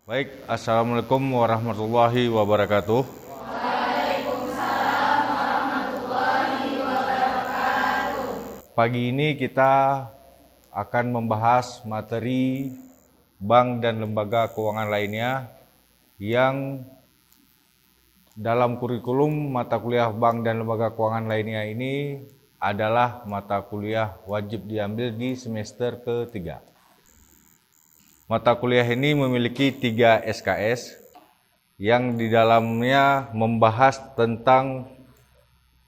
Baik, Assalamualaikum warahmatullahi wabarakatuh. Pagi ini kita akan membahas materi bank dan lembaga keuangan lainnya yang dalam kurikulum mata kuliah bank dan lembaga keuangan lainnya ini adalah mata kuliah wajib diambil di semester ketiga. Mata kuliah ini memiliki 3 SKS yang di dalamnya membahas tentang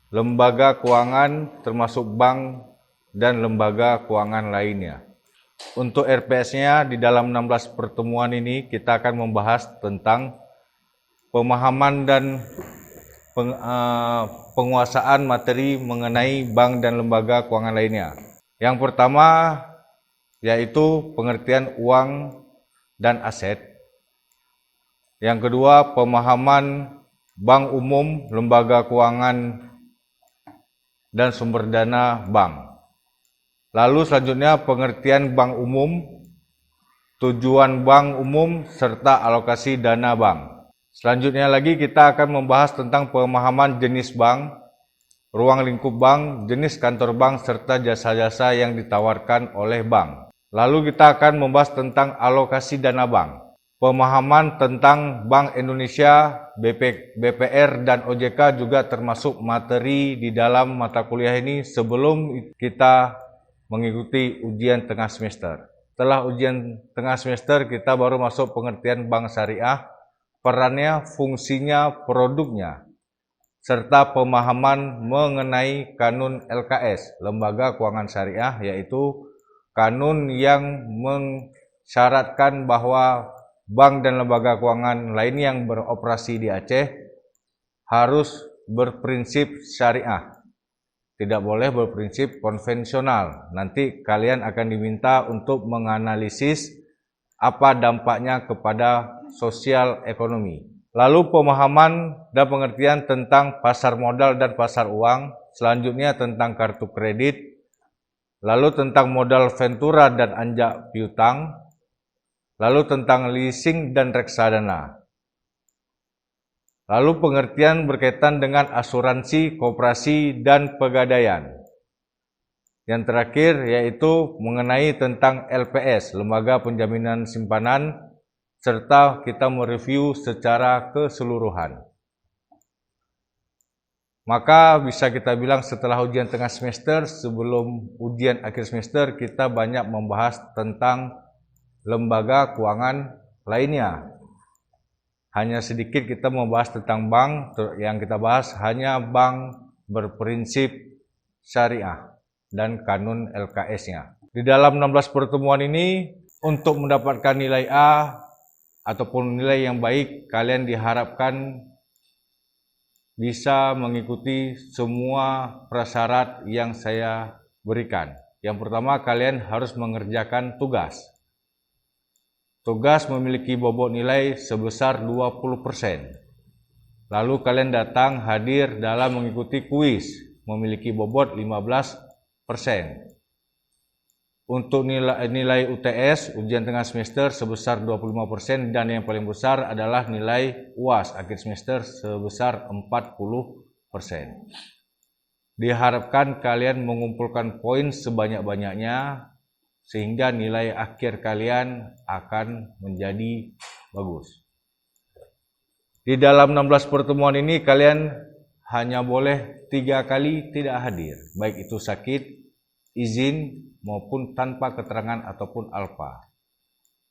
lembaga keuangan termasuk bank dan lembaga keuangan lainnya. Untuk RPS-nya di dalam 16 pertemuan ini kita akan membahas tentang pemahaman dan penguasaan materi mengenai bank dan lembaga keuangan lainnya. Yang pertama yaitu pengertian uang dan aset. Yang kedua, pemahaman bank umum, lembaga keuangan, dan sumber dana bank. Lalu selanjutnya pengertian bank umum, tujuan bank umum, serta alokasi dana bank. Selanjutnya lagi kita akan membahas tentang pemahaman jenis bank, ruang lingkup bank, jenis kantor bank, serta jasa-jasa yang ditawarkan oleh bank. Lalu kita akan membahas tentang alokasi dana bank, pemahaman tentang Bank Indonesia, BPR, dan OJK juga termasuk materi di dalam mata kuliah ini sebelum kita mengikuti ujian tengah semester. Setelah ujian tengah semester kita baru masuk pengertian bank syariah, perannya, fungsinya, produknya, serta pemahaman mengenai kanun LKS, Lembaga Keuangan Syariah, yaitu kanun yang mensyaratkan bahwa bank dan lembaga keuangan lain yang beroperasi di Aceh harus berprinsip syariah. Tidak boleh berprinsip konvensional. Nanti kalian akan diminta untuk menganalisis apa dampaknya kepada sosial ekonomi. Lalu pemahaman dan pengertian tentang pasar modal dan pasar uang. Selanjutnya tentang kartu kredit. Lalu tentang modal ventura dan anjak piutang. Lalu tentang leasing dan reksadana. Lalu pengertian berkaitan dengan asuransi, koperasi, dan pegadaian. Yang terakhir yaitu mengenai tentang LPS, Lembaga Penjaminan Simpanan, serta kita mereview secara keseluruhan. Maka bisa kita bilang setelah ujian tengah semester, sebelum ujian akhir semester, kita banyak membahas tentang lembaga keuangan lainnya. Hanya sedikit kita membahas tentang bank, yang kita bahas hanya bank berprinsip syariah dan kanun LKS-nya. Di dalam 16 pertemuan ini, untuk mendapatkan nilai A ataupun nilai yang baik, kalian diharapkan bisa mengikuti semua prasyarat yang saya berikan. Yang pertama, kalian harus mengerjakan tugas. Tugas memiliki bobot nilai sebesar 20%. Lalu kalian datang hadir dalam mengikuti kuis, memiliki bobot 15%. Untuk nilai UTS, ujian tengah semester, sebesar 25%, dan yang paling besar adalah nilai UAS akhir semester sebesar 40%. Diharapkan kalian mengumpulkan poin sebanyak-banyaknya sehingga nilai akhir kalian akan menjadi bagus. Di dalam 16 pertemuan ini kalian hanya boleh 3 kali tidak hadir, baik itu sakit, izin, maupun tanpa keterangan ataupun alfa.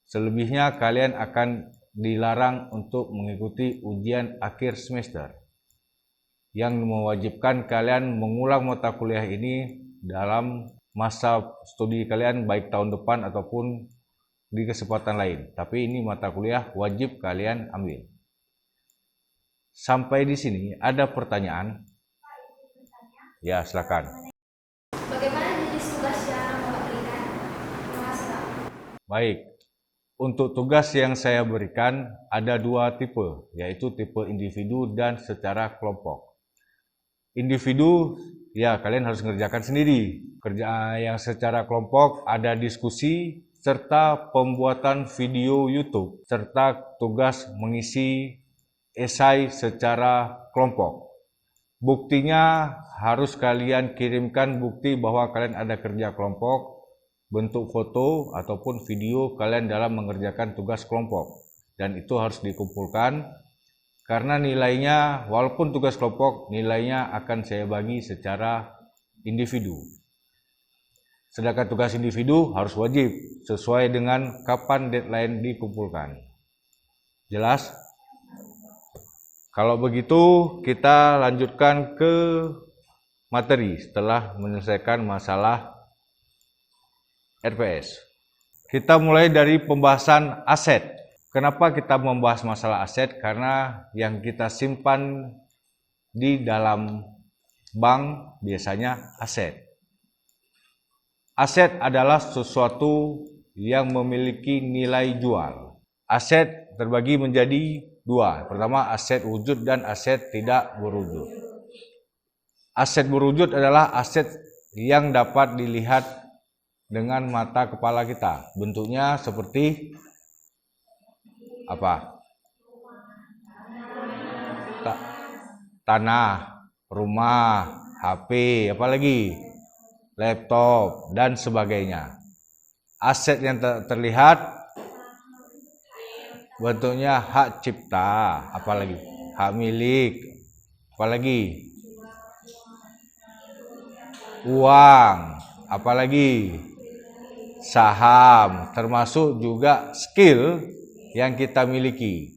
Selebihnya kalian akan dilarang untuk mengikuti ujian akhir semester yang mewajibkan kalian mengulang mata kuliah ini dalam masa studi kalian baik tahun depan ataupun di kesempatan lain. Tapi ini mata kuliah wajib kalian ambil. Sampai di sini ada pertanyaan? Ya, silakan. Bagaimana jenis tugas yang Bapak berikan? Terima kasih, Pak. Baik, untuk tugas yang saya berikan ada 2 tipe, yaitu tipe individu dan secara kelompok. Individu, ya kalian harus mengerjakan sendiri. Kerja yang secara kelompok ada diskusi serta pembuatan video YouTube, serta tugas mengisi esai secara kelompok. Buktinya harus kalian kirimkan bukti bahwa kalian ada kerja kelompok, bentuk foto ataupun video kalian dalam mengerjakan tugas kelompok. Dan itu harus dikumpulkan, karena nilainya, walaupun tugas kelompok, nilainya akan saya bagi secara individu. Sedangkan tugas individu harus wajib sesuai dengan kapan deadline dikumpulkan. Jelas? Kalau begitu, kita lanjutkan ke materi setelah menyelesaikan masalah RPS. Kita mulai dari pembahasan aset. Kenapa kita membahas masalah aset? Karena yang kita simpan di dalam bank biasanya aset. Aset adalah sesuatu yang memiliki nilai jual. Aset terbagi menjadi dua. Pertama, aset wujud dan aset tidak berwujud. Aset berwujud adalah aset yang dapat dilihat dengan mata kepala kita. Bentuknya seperti apa? Tanah, rumah, HP, apalagi laptop, dan sebagainya. Aset yang terlihat bentuknya hak cipta, apalagi hak milik, apalagi uang, apalagi saham, termasuk juga skill yang kita miliki.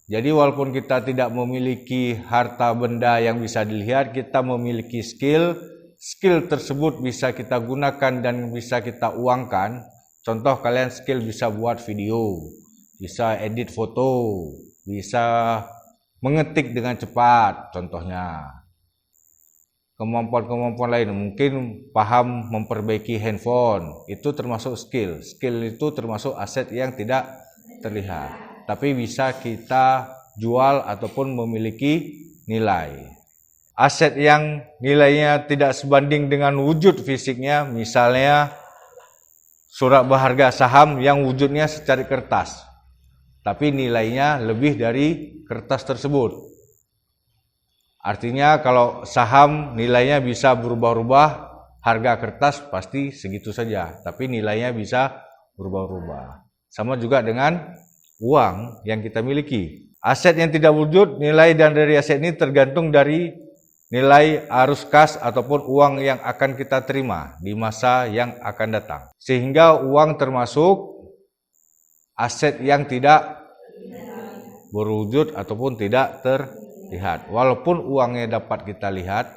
Jadi walaupun kita tidak memiliki harta benda yang bisa dilihat, kita memiliki skill. Skill tersebut bisa kita gunakan dan bisa kita uangkan. Contoh, kalian skill bisa buat video, bisa edit foto, bisa mengetik dengan cepat, contohnya. Kemampuan-kemampuan lain, mungkin paham memperbaiki handphone, itu termasuk skill. Skill itu termasuk aset yang tidak terlihat, tapi bisa kita jual ataupun memiliki nilai. Aset yang nilainya tidak sebanding dengan wujud fisiknya, misalnya surat berharga saham yang wujudnya secari kertas, tapi nilainya lebih dari kertas tersebut. Artinya kalau saham nilainya bisa berubah-ubah, harga kertas pasti segitu saja, tapi nilainya bisa berubah-ubah. Sama juga dengan uang yang kita miliki. Aset yang tidak wujud, nilai dan dari aset ini tergantung dari nilai arus kas ataupun uang yang akan kita terima di masa yang akan datang. Sehingga uang termasuk aset yang tidak berwujud ataupun tidak terlihat. Walaupun uangnya dapat kita lihat,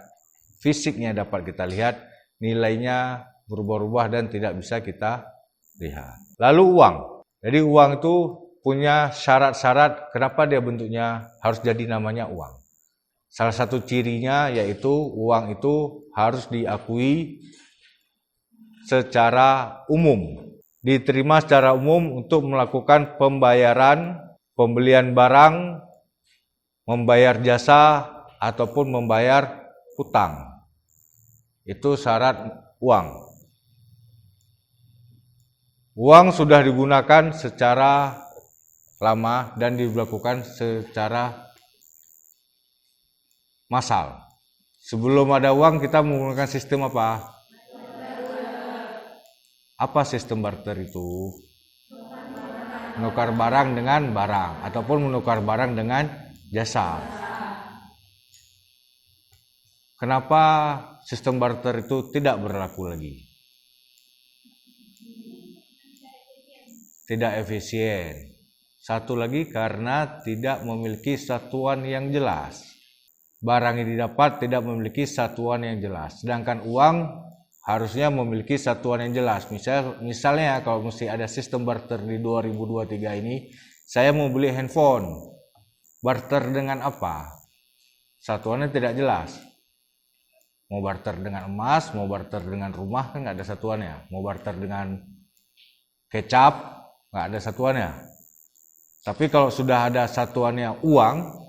fisiknya dapat kita lihat, nilainya berubah-ubah dan tidak bisa kita lihat. Lalu uang. Jadi uang itu punya syarat-syarat kenapa dia bentuknya harus jadi namanya uang. Salah satu cirinya yaitu uang itu harus diakui secara umum, diterima secara umum untuk melakukan pembayaran, pembelian barang, membayar jasa, ataupun membayar hutang. Itu syarat uang. Uang sudah digunakan secara lama dan dilakukan secara massal. Sebelum ada uang kita menggunakan sistem apa? Apa sistem barter itu? Menukar barang dengan barang ataupun menukar barang dengan jasa. Kenapa sistem barter itu tidak berlaku lagi? Tidak efisien. Satu lagi karena tidak memiliki satuan yang jelas. Barang yang didapat tidak memiliki satuan yang jelas. Sedangkan uang harusnya memiliki satuan yang jelas. Misalnya kalau mesti ada sistem barter di 2023 ini, saya mau beli handphone. Barter dengan apa? Satuannya tidak jelas. Mau barter dengan emas, mau barter dengan rumah kan nggak ada satuannya. Mau barter dengan kecap nggak ada satuannya. Tapi kalau sudah ada satuannya uang,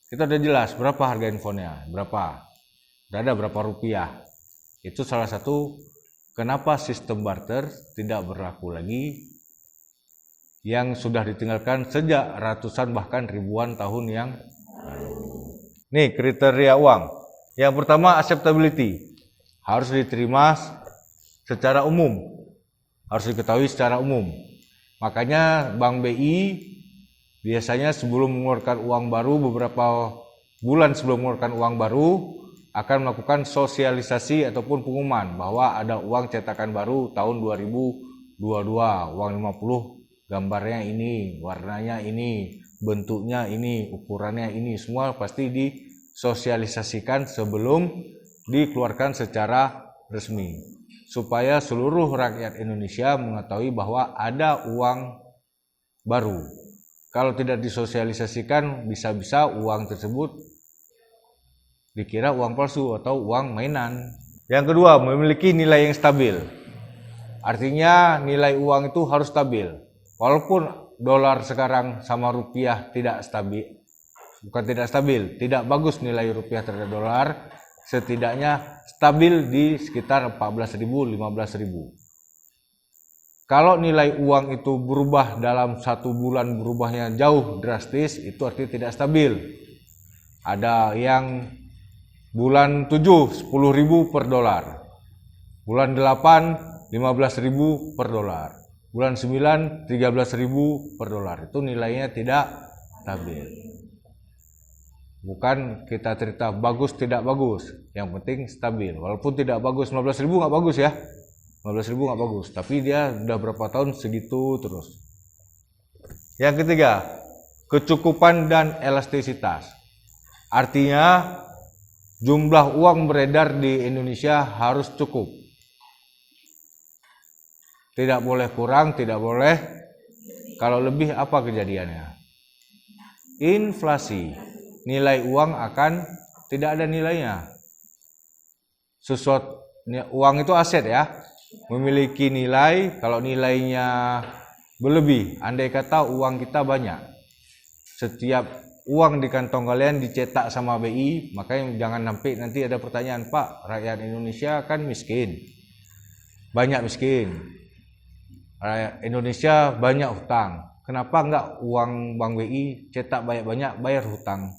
kita udah jelas berapa harga handphonenya, berapa, udah ada berapa rupiah. Itu salah satu kenapa sistem barter tidak berlaku lagi yang sudah ditinggalkan sejak ratusan bahkan ribuan tahun yang lalu. Nih kriteria uang. Yang pertama acceptability. Harus diterima secara umum. Harus diketahui secara umum. Makanya Bank BI biasanya sebelum mengeluarkan uang baru, beberapa bulan sebelum mengeluarkan uang baru, akan melakukan sosialisasi ataupun pengumuman bahwa ada uang cetakan baru tahun 2022, uang 50, gambarnya ini, warnanya ini, bentuknya ini, ukurannya ini, semua pasti disosialisasikan sebelum dikeluarkan secara resmi, supaya seluruh rakyat Indonesia mengetahui bahwa ada uang baru. Kalau tidak disosialisasikan, bisa-bisa uang tersebut dikira uang palsu atau uang mainan. Yang kedua, memiliki nilai yang stabil. Artinya nilai uang itu harus stabil. Walaupun dolar sekarang sama rupiah tidak stabil, bukan tidak stabil, tidak bagus nilai rupiah terhadap dolar, setidaknya stabil di sekitar 14.000, 15.000. Kalau nilai uang itu berubah dalam 1 bulan, berubahnya jauh drastis, itu artinya tidak stabil. Ada yang bulan 7 10.000 per dolar, bulan 8 15.000 per dolar, bulan 9 13.000 per dolar. Itu nilainya tidak stabil. Bukan kita cerita bagus tidak bagus, yang penting stabil. Walaupun tidak bagus, 15.000 nggak bagus ya, 15.000 nggak bagus, tapi dia udah berapa tahun segitu terus. Yang ketiga, kecukupan dan elastisitas. Artinya jumlah uang beredar di Indonesia harus cukup. Tidak boleh kurang, tidak boleh. Kalau lebih apa kejadiannya? Inflasi. Nilai uang akan tidak ada nilainya. Sesuatu uang itu aset ya. Memiliki nilai, kalau nilainya berlebih, andai kata uang kita banyak. Setiap uang di kantong kalian dicetak sama BI, makanya jangan sampai nanti ada pertanyaan, Pak, rakyat Indonesia kan miskin, banyak miskin, rakyat Indonesia banyak hutang, kenapa enggak uang Bank BI cetak banyak-banyak bayar hutang?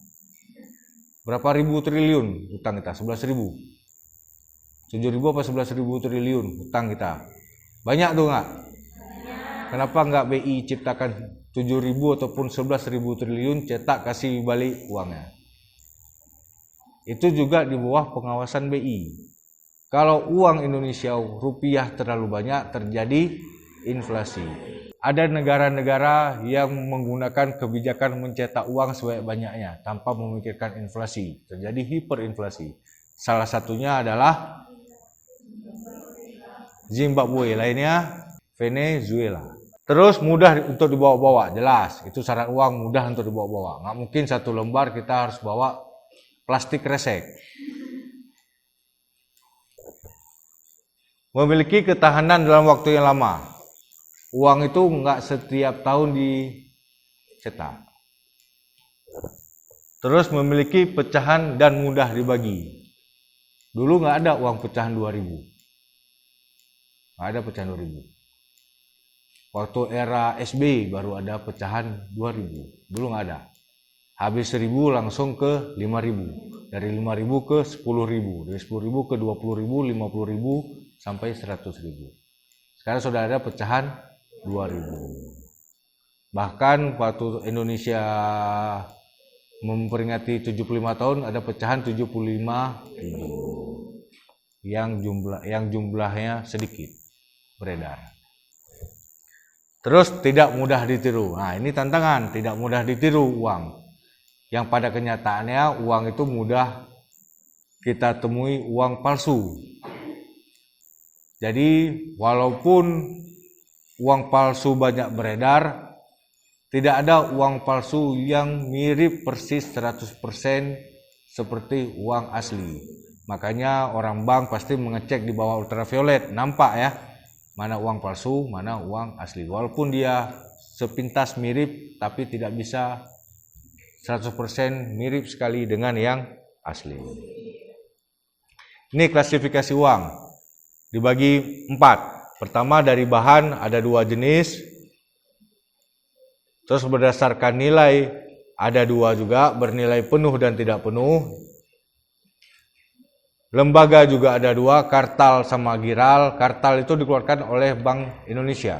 Berapa ribu triliun hutang kita? 11.000, 7.000 apa 11.000 triliun hutang kita, banyak tuh enggak? Kenapa enggak BI ciptakan 7.000 ataupun 11.000 triliun cetak kasih balik uangnya? Itu juga di bawah pengawasan BI. Kalau uang Indonesia rupiah terlalu banyak, terjadi inflasi. Ada negara-negara yang menggunakan kebijakan mencetak uang sebanyak-banyaknya tanpa memikirkan inflasi, terjadi hiperinflasi. Salah satunya adalah Zimbabwe, lainnya Venezuela. Terus mudah untuk dibawa-bawa, jelas itu syarat uang mudah untuk dibawa-bawa. Nggak mungkin 1 lembar kita harus bawa plastik kresek. Memiliki ketahanan dalam waktu yang lama. Uang itu nggak setiap tahun dicetak. Terus memiliki pecahan dan mudah dibagi. Dulu nggak ada uang pecahan 2.000. Nggak ada pecahan 2.000. Waktu era SB baru ada pecahan 2.000. Dulu nggak ada. Habis 1.000 langsung ke 5.000. Dari 5.000 ke 10.000. Dari 10.000 ke 20.000, 50.000 sampai 100.000. Sekarang sudah ada pecahan 2.000. Bahkan waktu Indonesia memperingati 75 tahun ada pecahan 75.000. Yang jumlahnya sedikit beredar. Terus tidak mudah ditiru. Nah, ini tantangan, tidak mudah ditiru uang. Yang pada kenyataannya uang itu mudah kita temui uang palsu. Jadi walaupun uang palsu banyak beredar, tidak ada uang palsu yang mirip persis 100% seperti uang asli. Makanya orang bank pasti mengecek di bawah ultraviolet, nampak ya, mana uang palsu, mana uang asli. Walaupun dia sepintas mirip, tapi tidak bisa 100% mirip sekali dengan yang asli. Ini klasifikasi uang. dibagi 4. Pertama dari bahan ada 2 jenis. Terus berdasarkan nilai ada 2 juga, bernilai penuh dan tidak penuh. Lembaga juga ada 2, kartal sama giral. Kartal itu dikeluarkan oleh Bank Indonesia,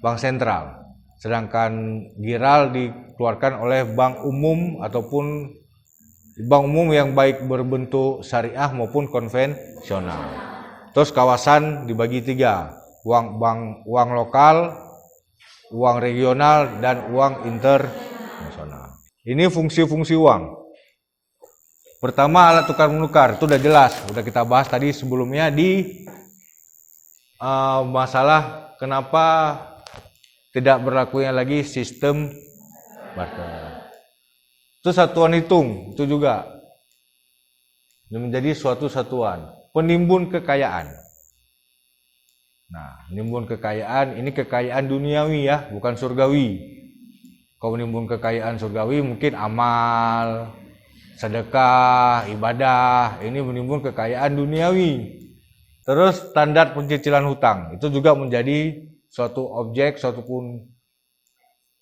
Bank Sentral. Sedangkan giral dikeluarkan oleh bank umum ataupun bank umum yang baik berbentuk syariah maupun konvensional. Terus kawasan dibagi 3, uang lokal, uang regional, dan uang internasional. Ini fungsi-fungsi uang. Pertama, alat tukar menukar, itu udah jelas, udah kita bahas tadi sebelumnya di masalah kenapa tidak berlakunya lagi sistem barter. Itu satuan hitung, itu juga menjadi suatu satuan penimbun kekayaan. Nah, menimbun kekayaan ini kekayaan duniawi ya, bukan surgawi. Kalau menimbun kekayaan surgawi mungkin amal, sedekah, ibadah, ini menimbun kekayaan duniawi. Terus standar pencicilan hutang, itu juga menjadi suatu objek, suatu pun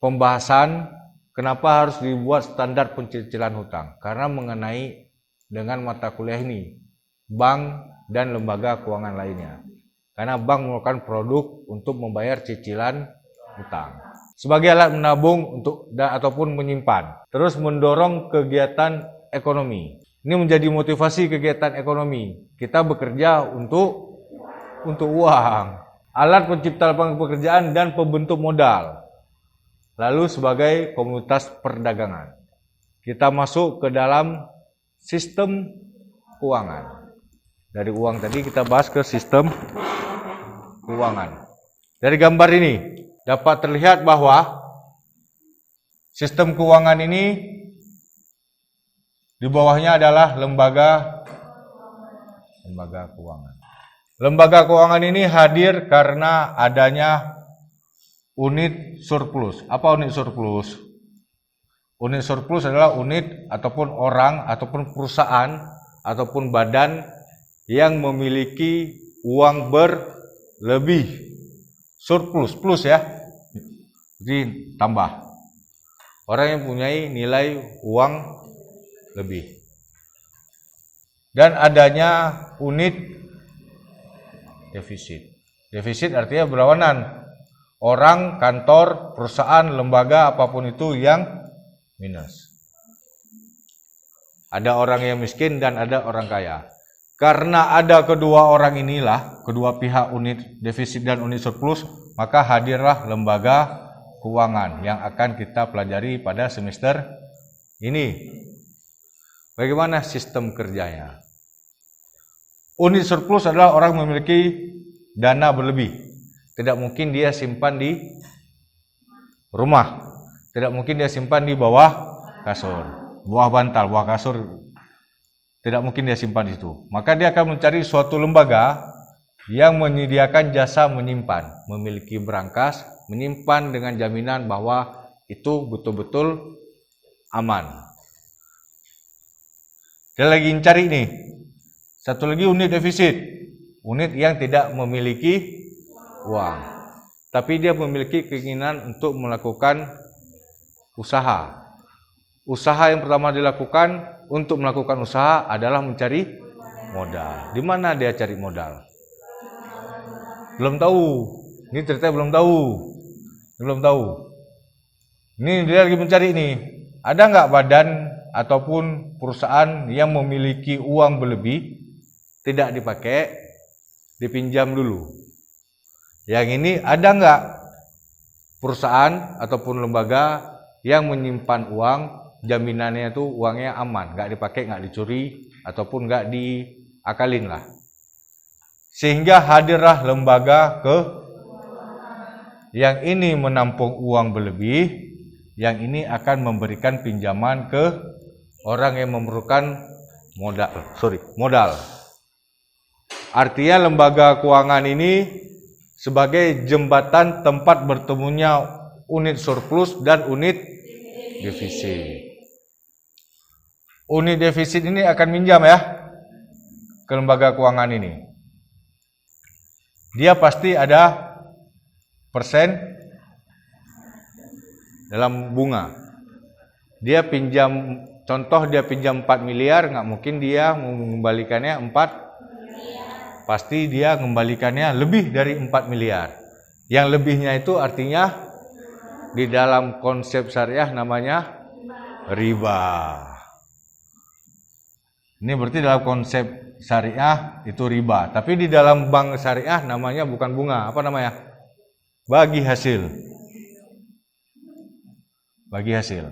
pembahasan kenapa harus dibuat standar pencicilan hutang. Karena mengenai dengan mata kuliah ini, bank dan lembaga keuangan lainnya. Karena bank merupakan produk untuk membayar cicilan hutang. Sebagai alat menabung ataupun menyimpan. Terus mendorong kegiatan ekonomi. Ini menjadi motivasi kegiatan ekonomi. Kita bekerja untuk uang. Alat pencipta lapangan pekerjaan dan pembentuk modal. Lalu sebagai komunitas perdagangan. Kita masuk ke dalam sistem keuangan. Dari uang tadi kita bahas ke sistem keuangan. Dari gambar ini dapat terlihat bahwa sistem keuangan ini di bawahnya adalah lembaga keuangan. Lembaga keuangan ini hadir karena adanya unit surplus. Apa unit surplus? Unit surplus adalah unit ataupun orang ataupun perusahaan ataupun badan yang memiliki uang berlebih. Surplus, plus ya. Jadi tambah. Orang yang mempunyai nilai uang lebih. Dan adanya unit defisit. Defisit artinya berlawanan. Orang, kantor, perusahaan, lembaga, apapun itu yang minus. Ada orang yang miskin dan ada orang kaya. Karena ada kedua orang inilah, kedua pihak unit defisit dan unit surplus, maka hadirlah lembaga keuangan yang akan kita pelajari pada semester ini. Bagaimana sistem kerjanya? Unit surplus adalah orang memiliki dana berlebih. Tidak mungkin dia simpan di rumah. Tidak mungkin dia simpan di bawah kasur, bawah bantal, bawah kasur. Tidak mungkin dia simpan di situ. Maka dia akan mencari suatu lembaga yang menyediakan jasa menyimpan, memiliki berangkas, menyimpan dengan jaminan bahwa itu betul-betul aman. Dia lagi mencari nih. Satu lagi unit defisit. Unit yang tidak memiliki uang. Tapi dia memiliki keinginan untuk melakukan usaha. Usaha yang pertama dilakukan untuk melakukan usaha adalah mencari modal. Di mana dia cari modal? Belum tahu. Ini ceritanya belum tahu. Belum tahu. Ini dia lagi mencari nih. Ada nggak badan ataupun perusahaan yang memiliki uang berlebih tidak dipakai, dipinjam dulu. Yang ini ada nggak perusahaan ataupun lembaga yang menyimpan uang, jaminannya itu uangnya aman, nggak dipakai, nggak dicuri, ataupun nggak diakalin lah. Sehingga hadirlah lembaga yang ini menampung uang berlebih, yang ini akan memberikan pinjaman ke orang yang memerlukan modal. Artinya lembaga keuangan ini sebagai jembatan tempat bertemunya unit surplus dan unit defisit. Unit defisit ini akan minjam ya ke lembaga keuangan ini. dia pasti ada persen dalam bunga. Dia pinjam, contoh dia pinjam 4 miliar, nggak mungkin dia mengembalikannya 4, pasti dia mengembalikannya lebih dari 4 miliar. Yang lebihnya itu artinya di dalam konsep syariah namanya riba. Ini berarti dalam konsep syariah itu riba. Tapi di dalam bank syariah namanya bukan bunga, apa namanya? Bagi hasil. Bagi hasil.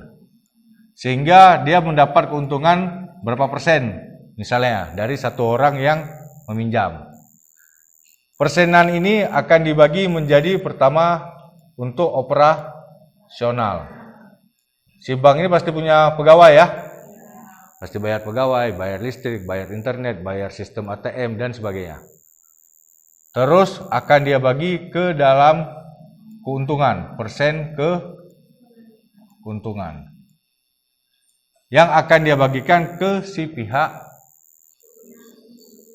Sehingga dia mendapat keuntungan berapa persen misalnya dari satu orang yang meminjam. Persenan ini akan dibagi menjadi pertama untuk operasional. Si bank ini pasti punya pegawai ya. Pasti bayar pegawai, bayar listrik, bayar internet, bayar sistem ATM dan sebagainya. Terus akan dia bagi ke dalam keuntungan, persen ke keuntungan. Yang akan dia bagikan ke si pihak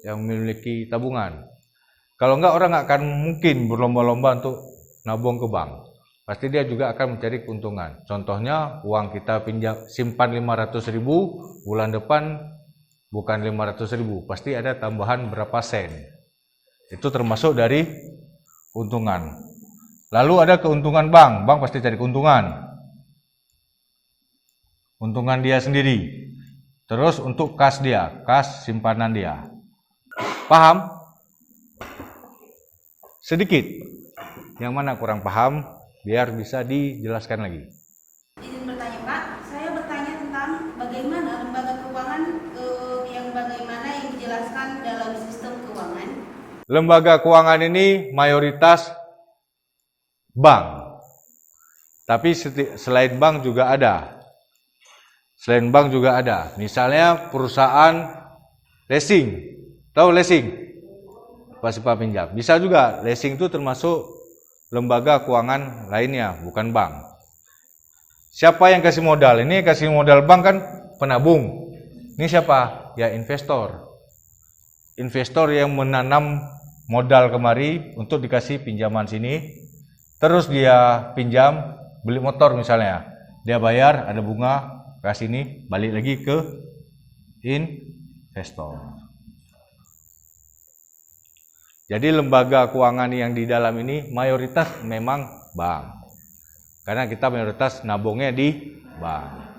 yang memiliki tabungan. Kalau enggak, orang nggak akan mungkin berlomba-lomba untuk nabung ke bank. Pasti dia juga akan mencari keuntungan. Contohnya, uang kita pinjam simpan 500.000, bulan depan bukan 500.000, pasti ada tambahan berapa sen. Itu termasuk dari keuntungan. Lalu ada keuntungan bank. Bank pasti cari keuntungan. Keuntungan dia sendiri. Terus untuk kas dia, kas simpanan dia. Paham? Sedikit. Yang mana kurang paham, biar bisa dijelaskan lagi. Izin bertanya Pak, saya bertanya tentang bagaimana lembaga keuangan bagaimana yang dijelaskan dalam sistem keuangan. Lembaga keuangan ini mayoritas bank. Tapi selain bank juga ada. Selain bank juga ada. Misalnya perusahaan leasing. Tahu leasing? Simpan pinjam. Bisa juga. Leasing itu termasuk lembaga keuangan lainnya, bukan bank. Siapa yang kasih modal? Ini kasih modal bank kan penabung. Ini siapa? Ya investor. Investor yang menanam modal kemari untuk dikasih pinjaman sini. Terus dia pinjam, beli motor misalnya. Dia bayar, ada bunga, kasih ini, balik lagi ke investor. Jadi lembaga keuangan yang di dalam ini mayoritas memang bank. Karena kita mayoritas nabungnya di bank.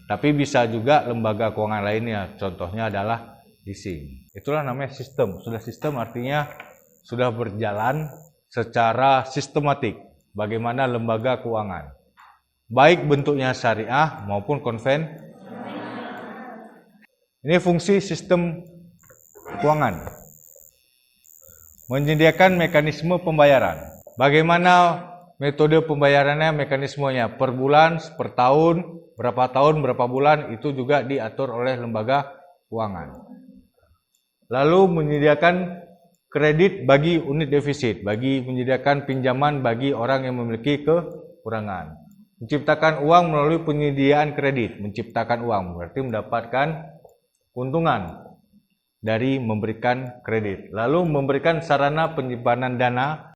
Tapi bisa juga lembaga keuangan lainnya. Contohnya adalah leasing. Itulah namanya sistem. Sudah sistem artinya sudah berjalan secara sistematik. Bagaimana lembaga keuangan. Baik bentuknya syariah maupun konvensional. Ini fungsi sistem keuangan. Menyediakan mekanisme pembayaran. Bagaimana metode pembayarannya, mekanismenya per bulan, per tahun, berapa bulan, itu juga diatur oleh lembaga keuangan. Lalu menyediakan kredit bagi unit defisit, menyediakan pinjaman bagi orang yang memiliki kekurangan. Menciptakan uang melalui penyediaan kredit, menciptakan uang berarti mendapatkan keuntungan dari memberikan kredit. Lalu memberikan sarana penyimpanan dana.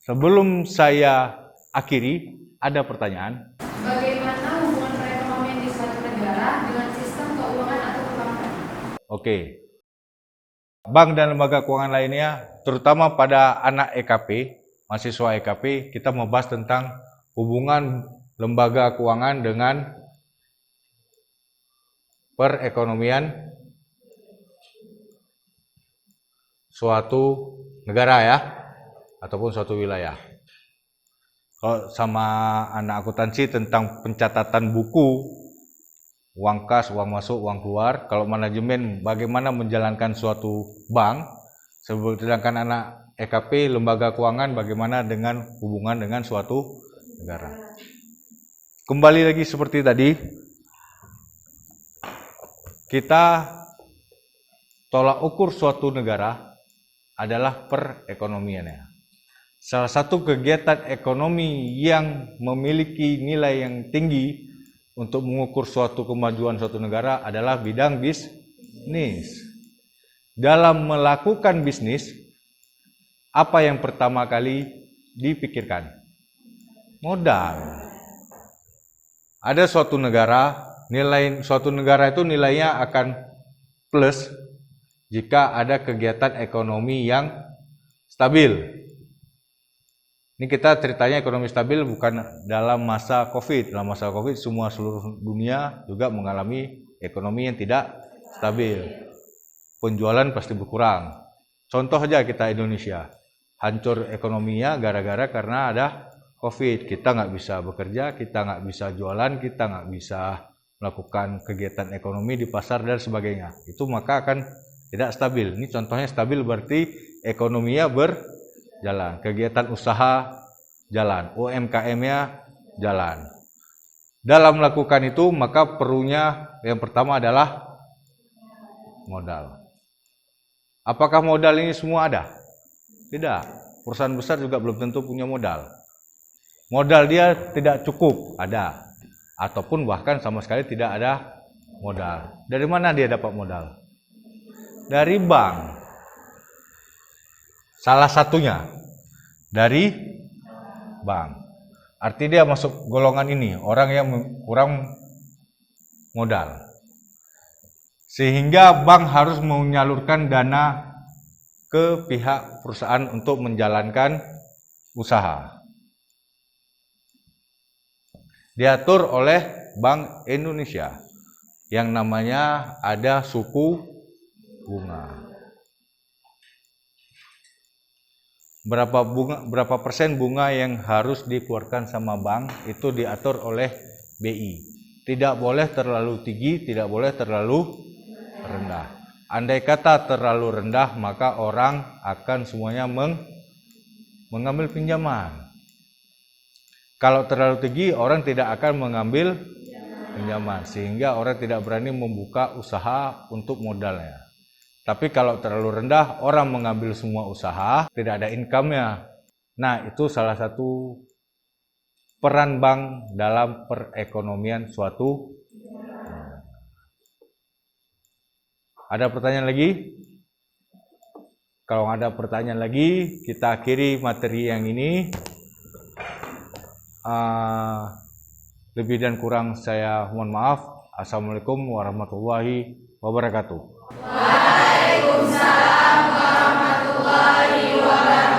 Sebelum saya akhiri, ada pertanyaan. Bagaimana hubungan perekonomian di suatu negara dengan sistem keuangan atau perbankan? Oke. Bank dan lembaga keuangan lainnya, terutama pada anak EKP, mahasiswa EKP, kita membahas tentang hubungan lembaga keuangan dengan perekonomian suatu negara ya, ataupun suatu wilayah. Kalau sama anak akuntansi tentang pencatatan buku, uang kas, uang masuk, uang keluar. Kalau manajemen bagaimana menjalankan suatu bank, sedangkan anak EKP lembaga keuangan bagaimana dengan hubungan dengan suatu negara. Kembali lagi seperti tadi, kita tolak ukur suatu negara adalah perekonomiannya. Salah satu kegiatan ekonomi yang memiliki nilai yang tinggi untuk mengukur suatu kemajuan suatu negara adalah bidang bisnis. dalam melakukan bisnis, apa yang pertama kali dipikirkan? Modal. Ada suatu negara, suatu negara itu nilainya akan plus jika ada kegiatan ekonomi yang stabil. Ini kita ceritanya ekonomi stabil bukan dalam masa COVID. Dalam masa COVID semua seluruh dunia juga mengalami ekonomi yang tidak stabil. Penjualan pasti berkurang. Contoh aja kita Indonesia, hancur ekonominya gara-gara karena ada COVID. Kita nggak bisa bekerja, kita nggak bisa jualan, kita nggak bisa melakukan kegiatan ekonomi di pasar dan sebagainya. Itu maka akan tidak stabil. Ini contohnya stabil berarti ekonominya berjalan, kegiatan usaha jalan, UMKM-nya jalan. Dalam melakukan itu maka perlunya yang pertama adalah modal. Apakah modal ini semua ada? Tidak. Perusahaan besar juga belum tentu punya modal. Modal dia tidak cukup, ada. Ataupun bahkan sama sekali tidak ada modal. Dari mana dia dapat modal? Dari bank. Salah satunya dari bank. Arti dia masuk golongan ini, orang yang kurang modal. Sehingga bank harus menyalurkan dana ke pihak perusahaan untuk menjalankan usaha. Diatur oleh Bank Indonesia yang namanya ada suku bunga. Berapa persen bunga yang harus dikeluarkan sama bank itu diatur oleh BI. Tidak boleh terlalu tinggi, tidak boleh terlalu rendah. Andai kata terlalu rendah, maka orang akan semuanya mengambil pinjaman. Kalau terlalu tinggi, orang tidak akan mengambil pinjaman, sehingga orang tidak berani membuka usaha untuk modalnya. Tapi kalau terlalu rendah, orang mengambil semua usaha, tidak ada income-nya. Nah, itu salah satu peran bank dalam perekonomian suatu. Ada pertanyaan lagi? Kalau ada pertanyaan lagi, kita akhiri materi yang ini. Lebih dan kurang saya mohon maaf. Assalamualaikum warahmatullahi wabarakatuh. Waalaikumsalam warahmatullahi wabarakatuh.